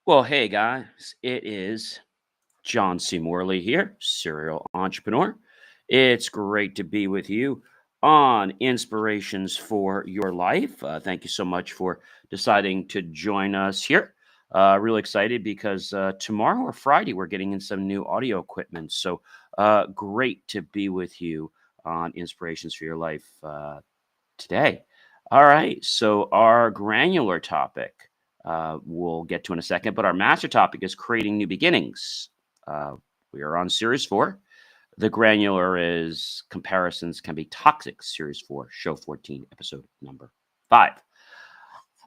Well, hey guys, it is John C. Morley here, serial entrepreneur. It's great to be with you on Inspirations for Your Life. Thank you so much for deciding to join us here. Really excited because tomorrow or Friday we're getting in some new audio equipment. So great to be with you on Inspirations for Your Life today. All right. So, our granular topic we'll get to in a second, but our master topic is creating new beginnings. Uh, we are on series four. The granular is comparisons can be toxic, series four, show 14, episode number five.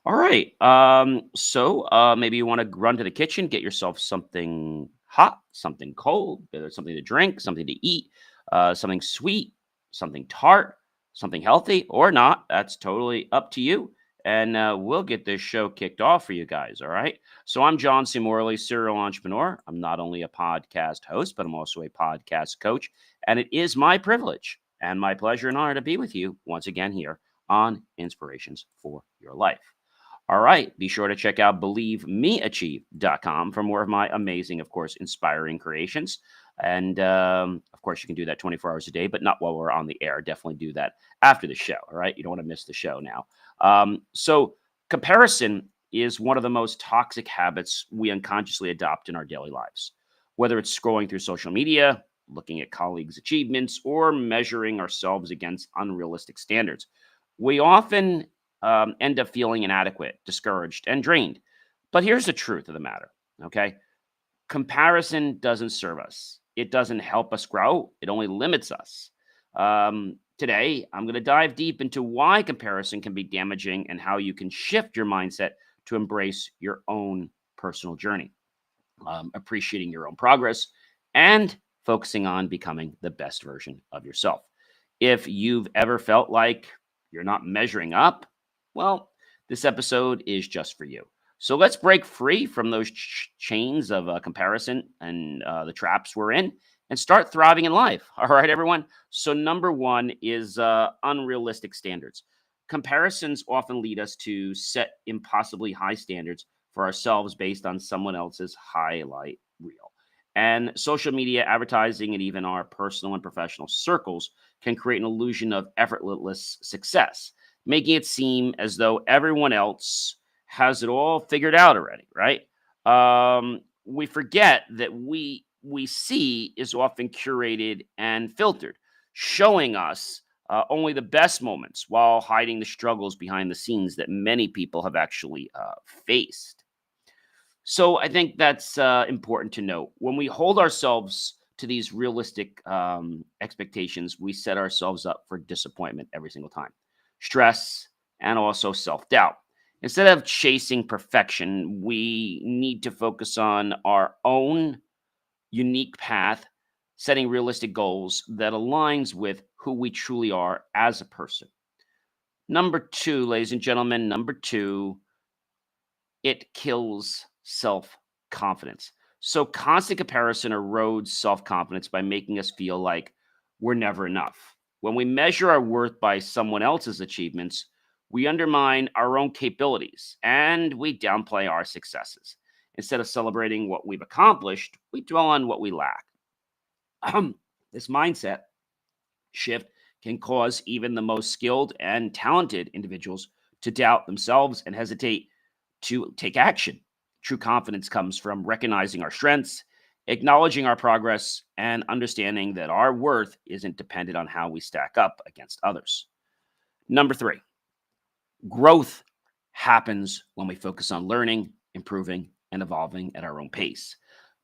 All right. Maybe you want to run to the kitchen, get yourself something hot, something cold, whether it's something to drink, something to eat, something sweet, something tart, something healthy, or not. That's totally up to you. And we'll get this show kicked off for you guys. All right. So I'm John C. Morley, serial entrepreneur. I'm not only a podcast host, but I'm also a podcast coach. And it is my privilege and my pleasure and honor to be with you once again here on Inspirations for Your Life. All right. Be sure to check out believemeachieve.com for more of my amazing, of course, inspiring creations. And of course, you can do that 24 hours a day, but not while we're on the air. Definitely do that after the show. All right. You don't want to miss the show now. Comparison is one of the most toxic habits we unconsciously adopt in our daily lives, whether it's scrolling through social media, looking at colleagues' achievements, or measuring ourselves against unrealistic standards. We often end up feeling inadequate, discouraged, and drained. But here's the truth of the matter, okay? Comparison doesn't serve us. It doesn't help us grow. It only limits us. Today, I'm going to dive deep into why comparison can be damaging and how you can shift your mindset to embrace your own personal journey, appreciating your own progress, and focusing on becoming the best version of yourself. If you've ever felt like you're not measuring up, well, this episode is just for you. So let's break free from those chains of comparison and the traps we're in and start thriving in life. All right, everyone. So, number one is unrealistic standards. Comparisons often lead us to set impossibly high standards for ourselves based on someone else's highlight reel. And social media, advertising, and even our personal and professional circles can create an illusion of effortless success, making it seem as though everyone else has it all figured out already, right? We forget that we see is often curated and filtered, showing us only the best moments while hiding the struggles behind the scenes that many people have actually faced. So I think that's important to note. When we hold ourselves to these realistic expectations, we set ourselves up for disappointment every single time, stress, and also self doubt. Instead of chasing perfection, we need to focus on our own unique path, setting realistic goals that aligns with who we truly are as a person. Number two, ladies and gentlemen, number two, it kills self confidence. So, constant comparison erodes self confidence by making us feel like we're never enough. When we measure our worth by someone else's achievements, we undermine our own capabilities and we downplay our successes. Instead of celebrating what we've accomplished, we dwell on what we lack. This mindset shift can cause even the most skilled and talented individuals to doubt themselves and hesitate to take action. True confidence comes from recognizing our strengths, acknowledging our progress, and understanding that our worth isn't dependent on how we stack up against others. Number three, growth happens when we focus on learning, improving, and evolving at our own pace.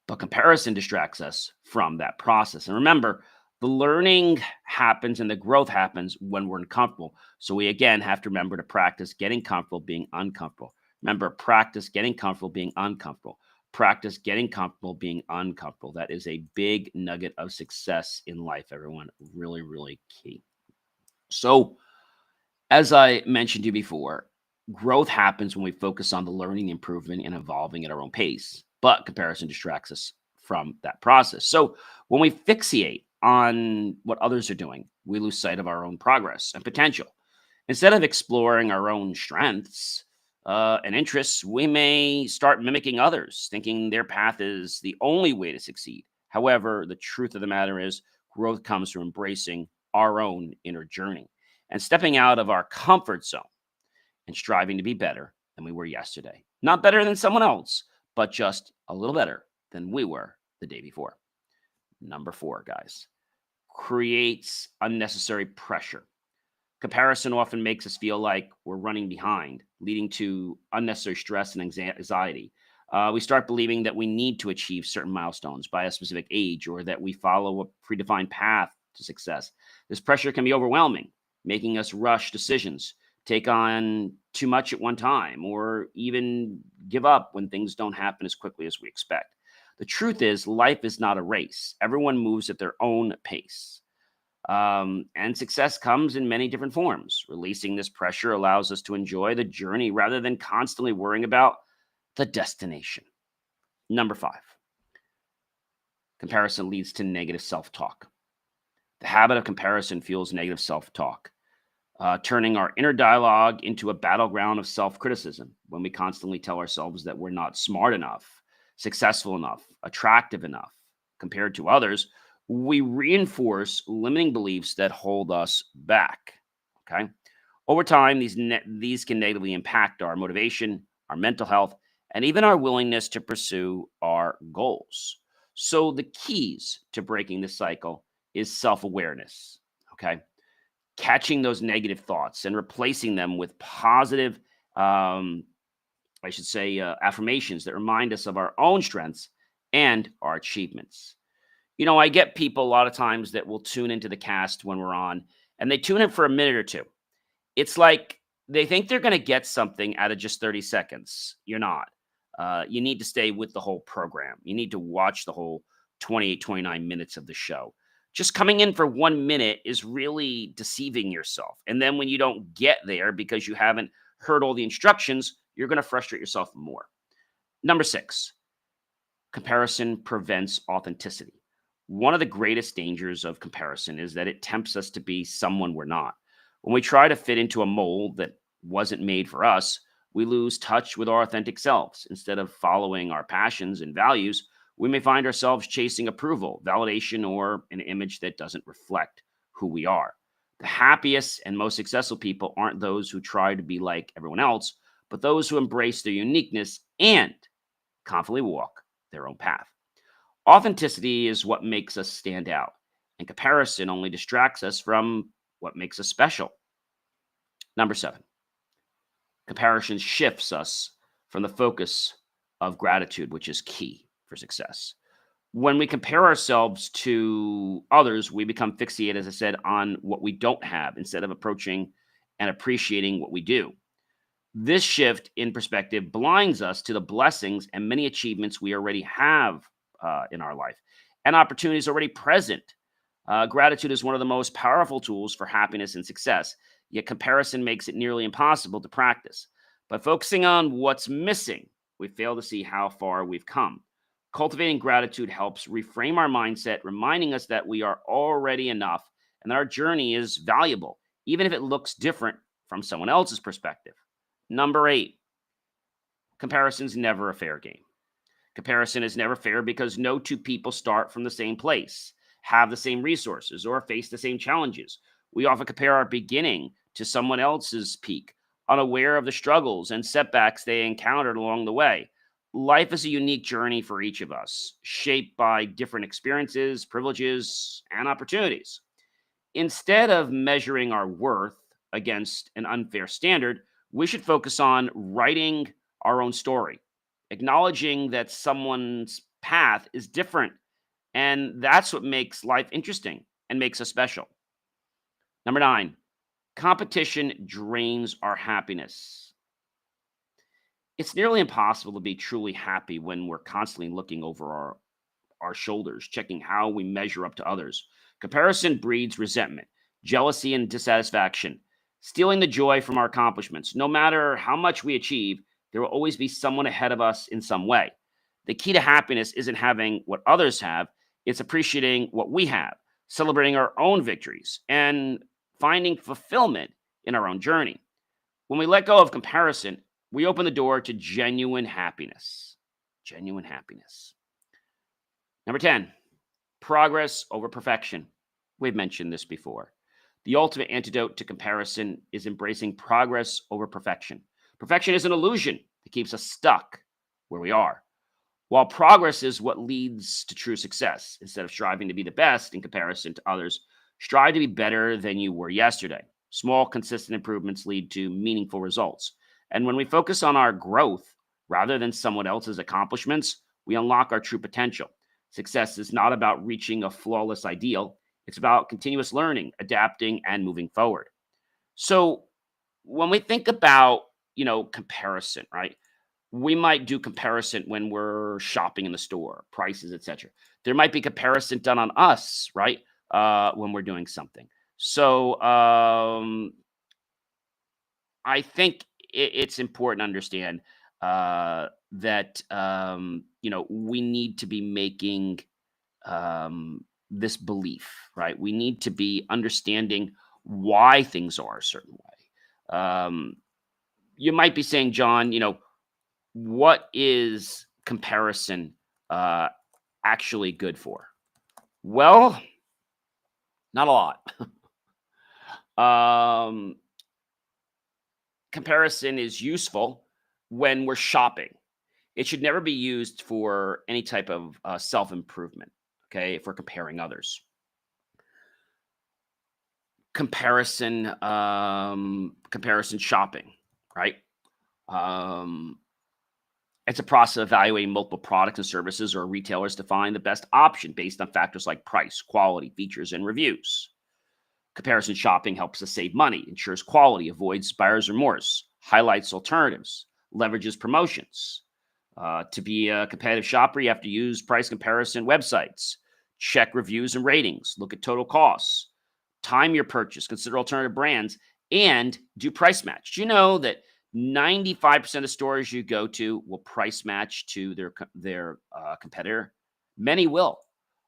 But comparison distracts us from that process. And remember, the learning happens and the growth happens when we're uncomfortable. So we again have to remember to practice getting comfortable being uncomfortable. Remember, practice getting comfortable being uncomfortable. Practice getting comfortable being uncomfortable. That is a big nugget of success in life, everyone. Really, really key. So, as I mentioned to you before, growth happens when we focus on the learning, improvement, and evolving at our own pace. But comparison distracts us from that process. So when we fixate on what others are doing, we lose sight of our own progress and potential. Instead of exploring our own strengths, and interests, we may start mimicking others, thinking their path is the only way to succeed. However, the truth of the matter is, growth comes from embracing our own inner journey and stepping out of our comfort zone and striving to be better than we were yesterday. Not better than someone else, but just a little better than we were the day before. Number four, guys, creates unnecessary pressure. Comparison often makes us feel like we're running behind, leading to unnecessary stress and anxiety. We start believing that we need to achieve certain milestones by a specific age or that we follow a predefined path to success. This pressure can be overwhelming, making us rush decisions, take on too much at one time, or even give up when things don't happen as quickly as we expect. The truth is, life is not a race. Everyone moves at their own pace. And success comes in many different forms. Releasing this pressure allows us to enjoy the journey rather than constantly worrying about the destination. Number five, comparison leads to negative self talk. The habit of comparison fuels negative self talk, turning our inner dialogue into a battleground of self criticism when we constantly tell ourselves that we're not smart enough, successful enough, attractive enough compared to others. We reinforce limiting beliefs that hold us back. Okay. Over time, these can negatively impact our motivation, our mental health, and even our willingness to pursue our goals. So, the keys to breaking this cycle is self awareness. Okay. Catching those negative thoughts and replacing them with positive, I should say, affirmations that remind us of our own strengths and our achievements. I get people a lot of times that will tune into the cast when we're on, and they tune in for a minute or two. It's like they think they're going to get something out of just 30 seconds. You're not. You need to stay with the whole program. You need to watch the whole 28, 29 minutes of the show. Just coming in for 1 minute is really deceiving yourself. And then when you don't get there because you haven't heard all the instructions, you're going to frustrate yourself more. Number six, comparison prevents authenticity. One of the greatest dangers of comparison is that it tempts us to be someone we're not. When we try to fit into a mold that wasn't made for us, we lose touch with our authentic selves. Instead of following our passions and values, we may find ourselves chasing approval, validation, or an image that doesn't reflect who we are. The happiest and most successful people aren't those who try to be like everyone else, but those who embrace their uniqueness and confidently walk their own path. Authenticity is what makes us stand out, and comparison only distracts us from what makes us special. Number seven, comparison shifts us from the focus of gratitude, which is key for success. When we compare ourselves to others, we become fixated, as I said, on what we don't have instead of approaching and appreciating what we do. This shift in perspective blinds us to the blessings and many achievements we already have in our life and opportunities already present. Gratitude is one of the most powerful tools for happiness and success, yet comparison makes it nearly impossible to practice. By focusing on what's missing, we fail to see how far we've come. Cultivating gratitude helps reframe our mindset, reminding us that we are already enough and that our journey is valuable, even if it looks different from someone else's perspective. Number eight, comparison is never a fair game. Comparison is never fair because no two people start from the same place, have the same resources, or face the same challenges. We often compare our beginning to someone else's peak, unaware of the struggles and setbacks they encountered along the way. Life is a unique journey for each of us, shaped by different experiences, privileges, and opportunities. Instead of measuring our worth against an unfair standard, we should focus on writing our own story, acknowledging that someone's path is different. And that's what makes life interesting and makes us special. Number nine, competition drains our happiness. It's nearly impossible to be truly happy when we're constantly looking over our shoulders, checking how we measure up to others. Comparison breeds resentment, jealousy, and dissatisfaction, stealing the joy from our accomplishments. No matter how much we achieve, there will always be someone ahead of us in some way. The key to happiness isn't having what others have, it's appreciating what we have, celebrating our own victories, and finding fulfillment in our own journey. When we let go of comparison, we open the door to genuine happiness. Genuine happiness. Number 10, progress over perfection. We've mentioned this before. The ultimate antidote to comparison is embracing progress over perfection. Perfection is an illusion that keeps us stuck where we are, while progress is what leads to true success. Instead of striving to be the best in comparison to others, strive to be better than you were yesterday. Small, consistent improvements lead to meaningful results. And when we focus on our growth rather than someone else's accomplishments, we unlock our true potential. Success is not about reaching a flawless ideal. It's about continuous learning, adapting, and moving forward. So when we think about, comparison, right? We might do comparison when we're shopping in the store, prices, etc. There might be comparison done on us, right? When we're doing something. So I think it's important to understand that we need to be making this belief, right? We need to be understanding why things are a certain way. You might be saying, John, what is comparison actually good for? Well, not a lot. um, Comparison is useful when we're shopping. It should never be used for any type of self improvement. Okay, if we're comparing others, comparison shopping, right? Um, it's a process of evaluating multiple products and services or retailers to find the best option based on factors like price, quality, features, and reviews. Comparison shopping helps us save money, ensures quality, avoids buyer's remorse, highlights alternatives, leverages promotions. To be a competitive shopper, you have to use price comparison websites, check reviews and ratings, look at total costs, time your purchase, consider alternative brands, and do price match. Do you know that 95% of stores you go to will price match to their competitor? Many will.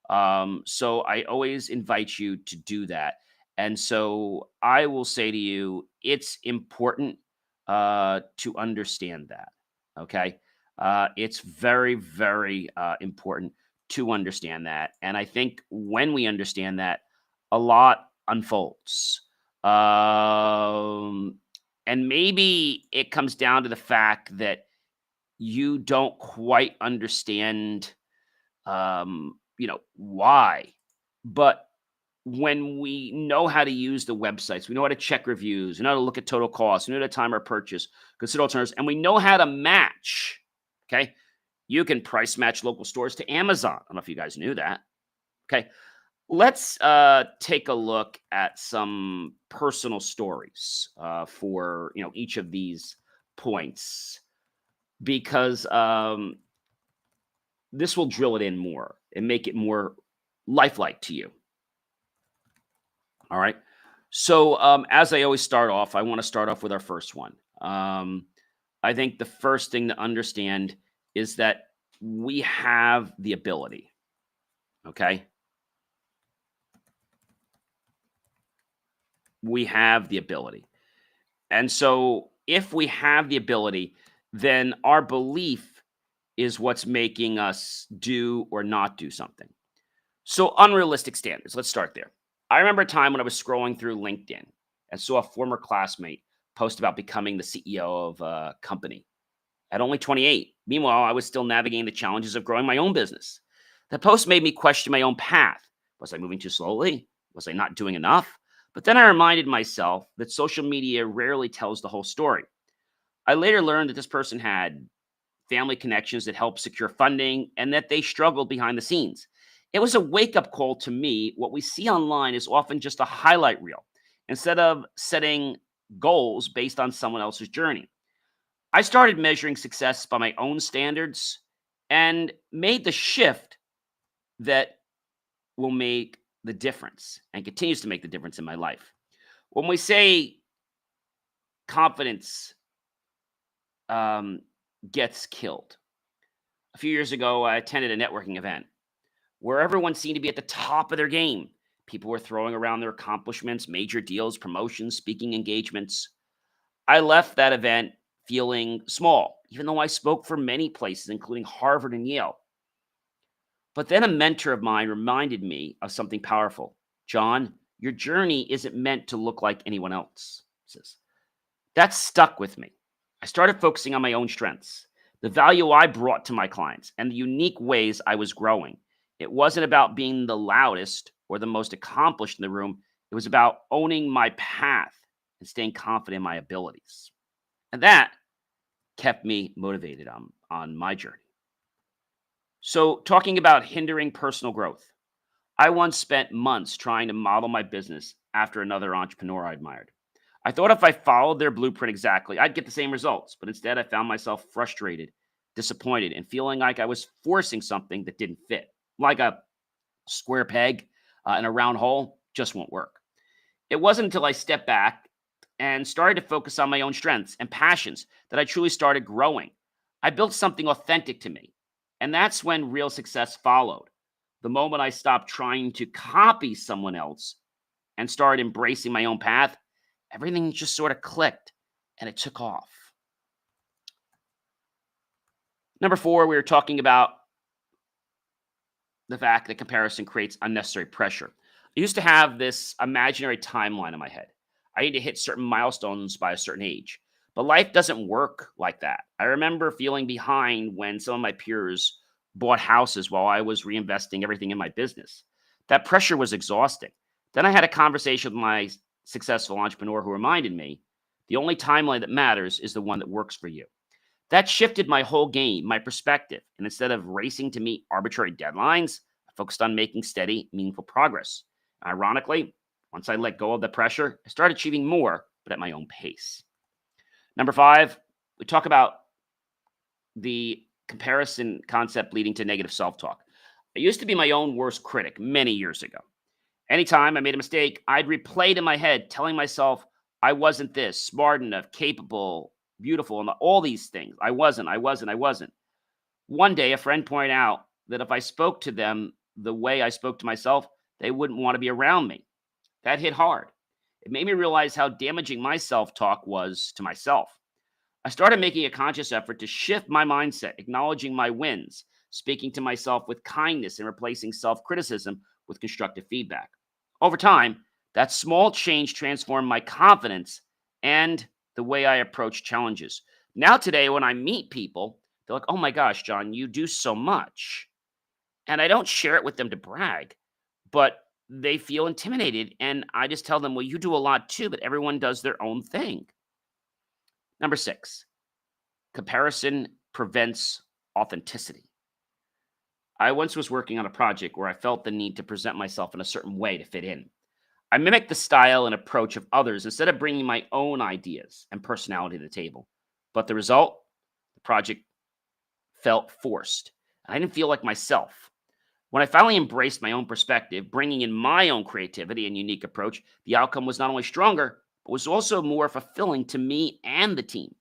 So I always invite you to do that. And so I will say to you, it's important to understand that. Okay. It's very, very important to understand that. And I think when we understand that, a lot unfolds. And maybe it comes down to the fact that you don't quite understand, why. But when we know how to use the websites, we know how to check reviews, we know how to look at total costs, we know how to time our purchase, consider alternatives, and we know how to match. Okay. You can price match local stores to Amazon. I don't know if you guys knew that. Okay. Let's take a look at some personal stories for each of these points, because this will drill it in more and make it more lifelike to you. All right. So as I always start off, I want to start off with our first one. I think the first thing to understand is that we have the ability. Okay. We have the ability. And so if we have the ability, then our belief is what's making us do or not do something. So unrealistic standards. Let's start there. I remember a time when I was scrolling through LinkedIn and saw a former classmate post about becoming the CEO of a company at only 28. Meanwhile, I was still navigating the challenges of growing my own business. The post made me question my own path. Was I moving too slowly? Was I not doing enough? But then I reminded myself that social media rarely tells the whole story. I later learned that this person had family connections that helped secure funding and that they struggled behind the scenes. It was a wake up call to me. What we see online is often just a highlight reel instead of setting goals based on someone else's journey. I started measuring success by my own standards and made the shift that will make the difference and continues to make the difference in my life. When we say confidence gets killed, a few years ago, I attended a networking event where everyone seemed to be at the top of their game. People were throwing around their accomplishments, major deals, promotions, speaking engagements. I left that event feeling small, even though I spoke for many places, including Harvard and Yale. But then a mentor of mine reminded me of something powerful. John, your journey isn't meant to look like anyone else. Says. That stuck with me. I started focusing on my own strengths, the value I brought to my clients, and the unique ways I was growing. It wasn't about being the loudest or the most accomplished in the room. It was about owning my path and staying confident in my abilities. And that kept me motivated on my journey. So, talking about hindering personal growth, I once spent months trying to model my business after another entrepreneur I admired. I thought if I followed their blueprint exactly, I'd get the same results. But instead, I found myself frustrated, disappointed, and feeling like I was forcing something that didn't fit. Like a square peg in a round hole just won't work. It wasn't until I stepped back and started to focus on my own strengths and passions that I truly started growing. I built something authentic to me. And that's when real success followed. The moment I stopped trying to copy someone else and started embracing my own path, everything just sort of clicked and it took off. Number 4, we were talking about the fact that comparison creates unnecessary pressure. I used to have this imaginary timeline in my head. I need to hit certain milestones by a certain age. But life doesn't work like that. I remember feeling behind when some of my peers bought houses while I was reinvesting everything in my business. That pressure was exhausting. Then I had a conversation with my successful entrepreneur who reminded me the only timeline that matters is the one that works for you. That shifted my whole game, my perspective. And instead of racing to meet arbitrary deadlines, I focused on making steady, meaningful progress. Ironically, once I let go of the pressure, I started achieving more, but at my own pace. Number 5, we talk about the comparison concept leading to negative self-talk. I used to be my own worst critic many years ago. Anytime I made a mistake, I'd replay it in my head, telling myself I wasn't this, smart enough, capable, beautiful, and all these things. I wasn't. One day, a friend pointed out that if I spoke to them the way I spoke to myself, they wouldn't want to be around me. That hit hard. It made me realize how damaging my self-talk was to myself. I started making a conscious effort to shift my mindset, acknowledging my wins, speaking to myself with kindness, and replacing self-criticism with constructive feedback. Over time, that small change transformed my confidence and the way I approach challenges. Now today, when I meet people, they're like, oh my gosh, John, you do so much. And I don't share it with them to brag, but they feel intimidated. And I just tell them, well, you do a lot too, but everyone does their own thing. Number 6, comparison prevents authenticity. I once was working on a project where I felt the need to present myself in a certain way to fit in. I mimicked the style and approach of others instead of bringing my own ideas and personality to the table. But the result, the project felt forced. I didn't feel like myself. When I finally embraced my own perspective, bringing in my own creativity and unique approach, the outcome was not only stronger, but was also more fulfilling to me and the team.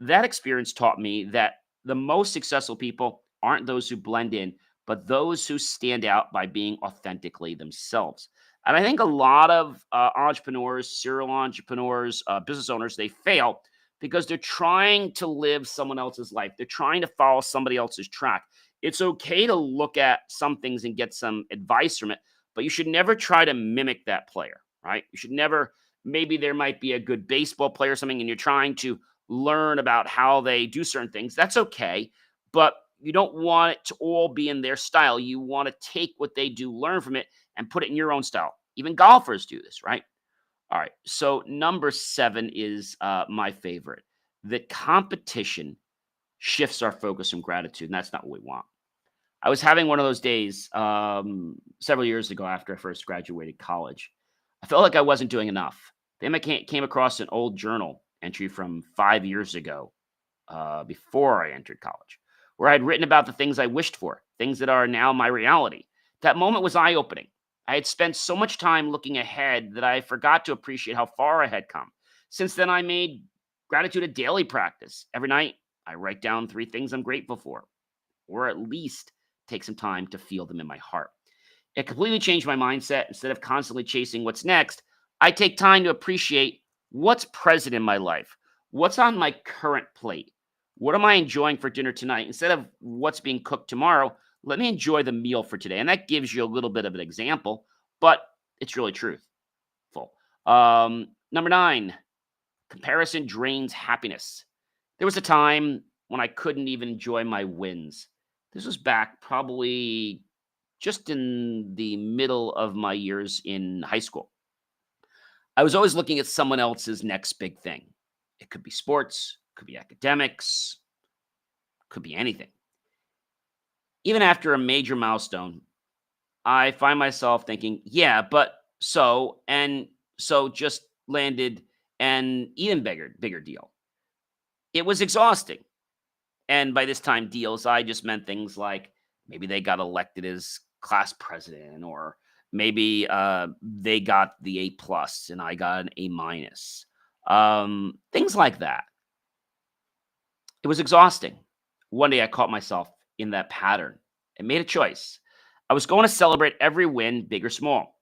That experience taught me that the most successful people aren't those who blend in, but those who stand out by being authentically themselves. And I think a lot of entrepreneurs, serial entrepreneurs, business owners, they fail because they're trying to live someone else's life. They're trying to follow somebody else's track. It's okay to look at some things and get some advice from it, but you should never try to mimic that player, right? You should never, maybe there might be a good baseball player or something, and you're trying to learn about how they do certain things. That's okay, but you don't want it to all be in their style. You want to take what they do, learn from it, and put it in your own style. Even golfers do this, right? All right. So number 7 is my favorite. The competition shifts our focus from gratitude, and that's not what we want. I was having one of those days several years ago after I first graduated college. I felt like I wasn't doing enough. Then I came across an old journal entry from 5 years ago before I entered college, where I had written about the things I wished for, things that are now my reality. That moment was eye-opening. I had spent so much time looking ahead that I forgot to appreciate how far I had come. Since then, I made gratitude a daily practice. Every night, I write down 3 things I'm grateful for, or at least take some time to feel them in my heart. It completely changed my mindset. Instead of constantly chasing what's next, I take time to appreciate what's present in my life. What's on my current plate? What am I enjoying for dinner tonight? Instead of what's being cooked tomorrow, let me enjoy the meal for today. And that gives you a little bit of an example, but it's really truthful. Number nine, comparison drains happiness. There was a time when I couldn't even enjoy my wins. This was back probably just in the middle of my years in high school. I was always looking at someone else's next big thing. It could be sports, could be academics, could be anything. Even after a major milestone, I find myself thinking, yeah, but so just landed an even bigger deal. It was exhausting. And by this time, deals, I just meant things like maybe they got elected as class president, or maybe they got the A plus and I got an A minus. Things like that. It was exhausting. One day I caught myself in that pattern and made a choice. I was going to celebrate every win, big or small.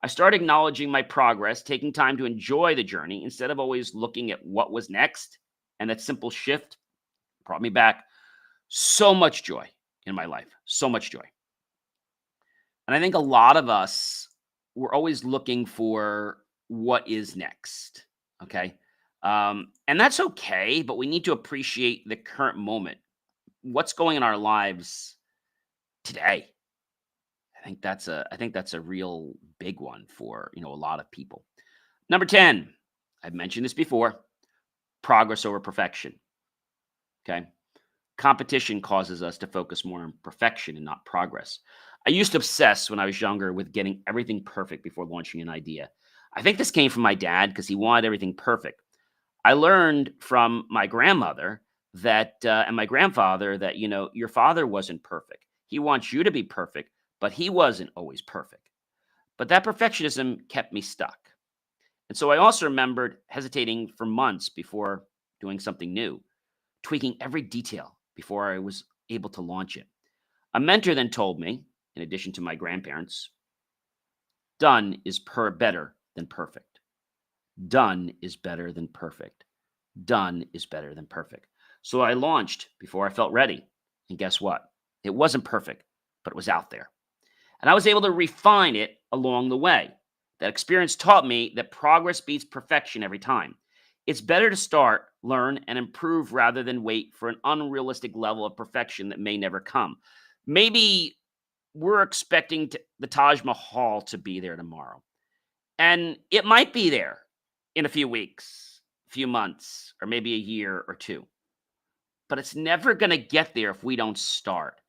I started acknowledging my progress, taking time to enjoy the journey instead of always looking at what was next. And that simple shift brought me back so much joy in my life, so much joy. And I think a lot of us, we're always looking for what is next. Okay. And that's okay, but we need to appreciate the current moment. What's going in our lives today? I think that's a real big one for, a lot of people. Number 10, I've mentioned this before, progress over perfection. Okay. Competition causes us to focus more on perfection and not progress. I used to obsess when I was younger with getting everything perfect before launching an idea. I think this came from my dad because he wanted everything perfect. I learned from my grandmother and my grandfather that, your father wasn't perfect. He wants you to be perfect, but he wasn't always perfect. But that perfectionism kept me stuck. And so I also remembered hesitating for months before doing something new, tweaking every detail before I was able to launch it. A mentor then told me, in addition to my grandparents, done is better than perfect. Done is better than perfect. Done is better than perfect. So I launched before I felt ready. And guess what? It wasn't perfect, but it was out there. And I was able to refine it along the way. That experience taught me that progress beats perfection every time. It's better to start, learn, and improve rather than wait for an unrealistic level of perfection that may never come. Maybe we're expecting the Taj Mahal to be there tomorrow, and it might be there in a few weeks, few months, or maybe a year or two, but it's never going to get there if we don't start.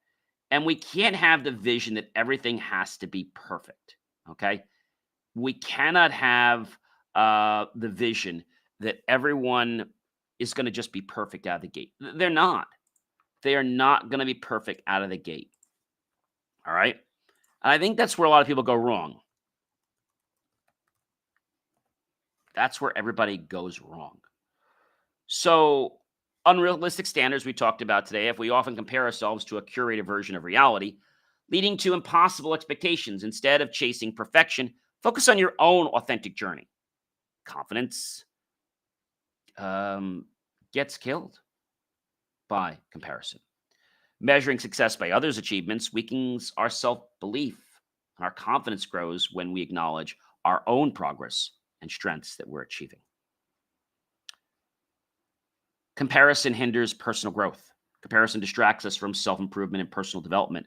And we can't have the vision that everything has to be perfect. Okay. We cannot have the vision that everyone is going to just be perfect out of the gate. They're not. They are not going to be perfect out of the gate. All right. And I think that's where a lot of people go wrong. That's where everybody goes wrong. So, unrealistic standards we talked about today, if we often compare ourselves to a curated version of reality, leading to impossible expectations. Instead of chasing perfection, focus on your own authentic journey. Confidence gets killed by comparison. Measuring success by others' achievements weakens our self belief, and our confidence grows when we acknowledge our own progress and strengths that we're achieving. Comparison hinders personal growth. Comparison distracts us from self improvement and personal development.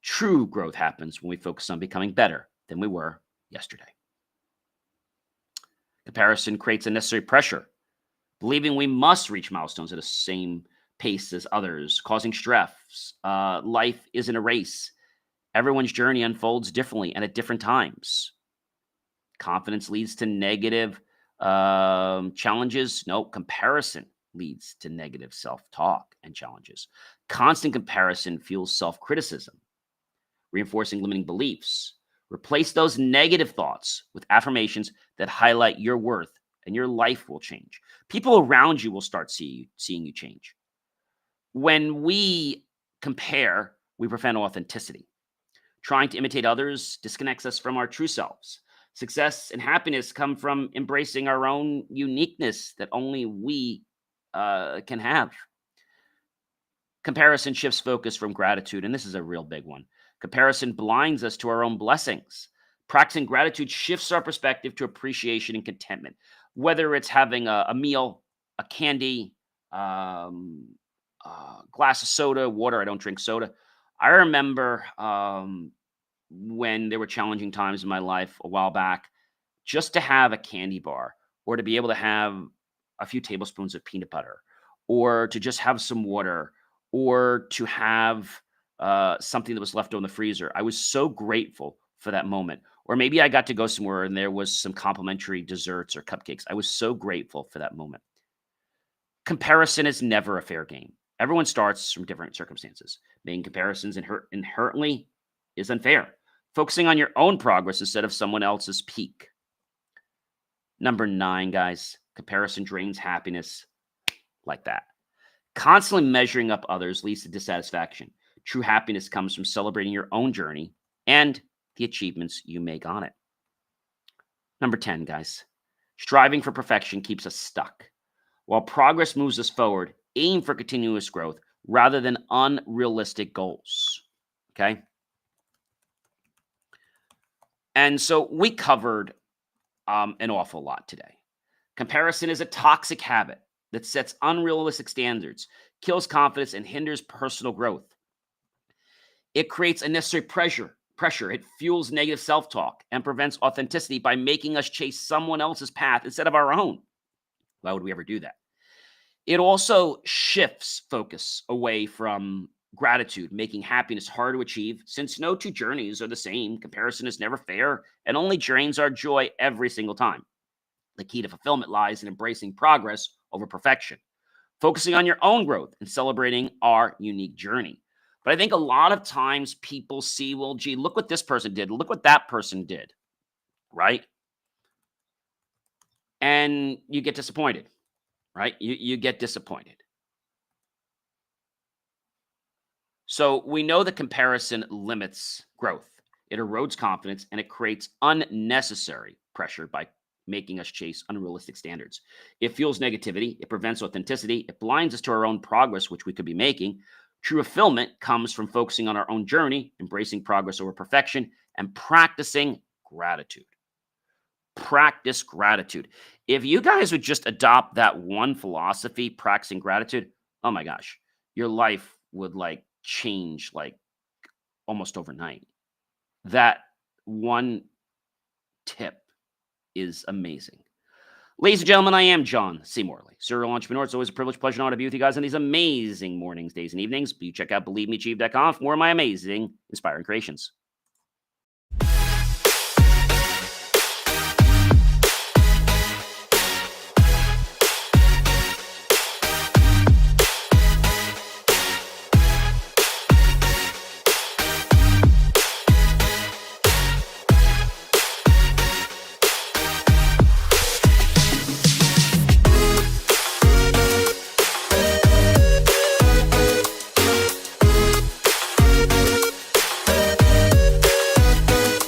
True growth happens when we focus on becoming better than we were yesterday. Comparison creates unnecessary pressure, believing we must reach milestones at the same pace as others, causing stress. Life isn't a race. Everyone's journey unfolds differently and at different times. Confidence leads to negative challenges. No, comparison leads to negative self-talk and challenges. Constant comparison fuels self-criticism, reinforcing limiting beliefs. Replace those negative thoughts with affirmations that highlight your worth, and your life will change. People around you will start seeing you change. When we compare, we prevent authenticity. Trying to imitate others disconnects us from our true selves. Success and happiness come from embracing our own uniqueness that only we can have. Comparison shifts focus from gratitude, and this is a real big one. Comparison blinds us to our own blessings. Practicing gratitude shifts our perspective to appreciation and contentment, whether it's having a meal, a candy, glass of soda, water. I don't drink soda. I remember when there were challenging times in my life a while back, just to have a candy bar or to be able to have a few tablespoons of peanut butter or to just have some water or to have something that was left over in the freezer. I was so grateful for that moment. Or maybe I got to go somewhere and there was some complimentary desserts or cupcakes. I was so grateful for that moment. Comparison is never a fair game. Everyone starts from different circumstances. Making comparisons inherently is unfair. Focusing on your own progress instead of someone else's peak. Number 9, guys, comparison drains happiness like that. Constantly measuring up others leads to dissatisfaction. True happiness comes from celebrating your own journey and the achievements you make on it. Number 10, guys, striving for perfection keeps us stuck. While progress moves us forward, aim for continuous growth rather than unrealistic goals. Okay? And so we covered an awful lot today. Comparison is a toxic habit that sets unrealistic standards, kills confidence, and hinders personal growth. It creates unnecessary pressure. It fuels negative self-talk and prevents authenticity by making us chase someone else's path instead of our own. Why would we ever do that? It also shifts focus away from gratitude, making happiness hard to achieve. Since no two journeys are the same, comparison is never fair and only drains our joy every single time. The key to fulfillment lies in embracing progress over perfection, focusing on your own growth and celebrating our unique journey. But I think a lot of times people see, well, gee, look what this person did. Look what that person did, right? And you get disappointed, right? You get disappointed. So we know that comparison limits growth. It erodes confidence and it creates unnecessary pressure by making us chase unrealistic standards. It fuels negativity. It prevents authenticity. It blinds us to our own progress, which we could be making. True fulfillment comes from focusing on our own journey, embracing progress over perfection, and practicing gratitude. Practice gratitude. If you guys would just adopt that one philosophy, practicing gratitude, oh my gosh, your life would change almost overnight. That one tip is amazing. Ladies and gentlemen, I am John C. Morley, serial entrepreneur. It's always a privilege, pleasure, and honor to be with you guys on these amazing mornings, days, and evenings. You check out BelieveMeAchieve.com for more of my amazing, inspiring creations.